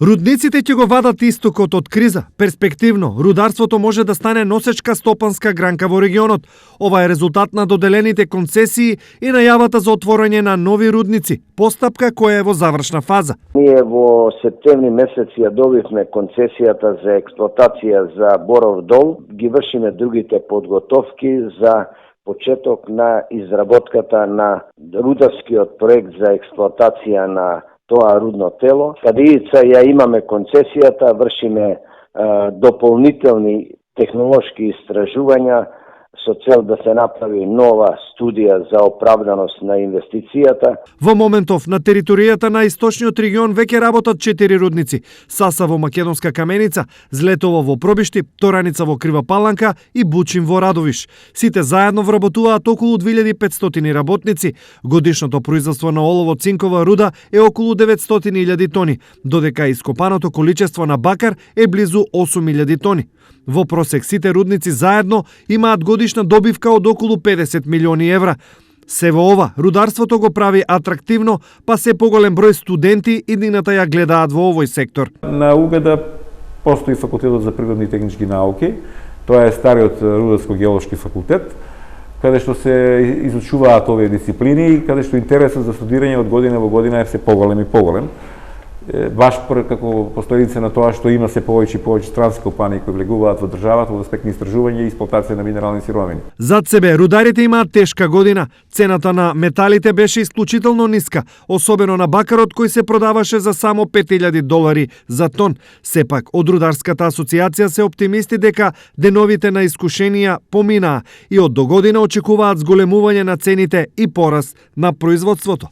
Рудниците ќе го вадат истокот од криза. Перспективно, рударството може да стане носечка стопанска гранка во регионот. Ова е резултат на доделените концесии и најавата за отворање на нови рудници, постапка која е во завршна фаза. Ние во септември месец ја добивме концесијата за експлоатација за Боров дол, ги вршиме другите подготовки за почеток на изработката на рударскиот проект за експлоатација на тоа рудно тело. Кадејца ја имаме концесијата, вршиме дополнителни технолошки истражувања со цел да се направи нова студија за оправданост на инвестицијата. Во моментов на територијата на источниот регион веќе работат 4 рудници: Саса во Македонска Каменица, Злетово во Пробишти, Тораница во Крива Паланка и Бучин во Радовиш. Сите заедно вработуваат околу 2500 работници. Годишното производство на олово-цинкова руда е околу 900.000 тони, додека ископаното количество на бакар е близу 8.000 тони. Во просек сите рудници заедно имаат годишна добивка од околу 50 милиони евра. Се во ова, рударството го прави атрактивно, па се поголем број студенти иднината ја гледаат во овој сектор. На Угада постои факултетот за природни и технички науки. Тоа е стариот рударско-геолошки факултет, каде што се изучуваат овие дисциплини и каде што интересот за студирање од година во година е се поголем и поголем. Баш како последица на тоа што има се повеќе и повеќе странски компании кои влегуваат во државата во аспект на истражување и експлоатација на минерални сировини. Зад себе рударите имаат тешка година. Цената на металите беше исклучително ниска, особено на бакарот кој се продаваше за само $5.000 за тон. Сепак, од Рударската асоциација се оптимисти дека деновите на искушенија поминаа и од догодина очекуваат зголемување на цените и пораст на производството.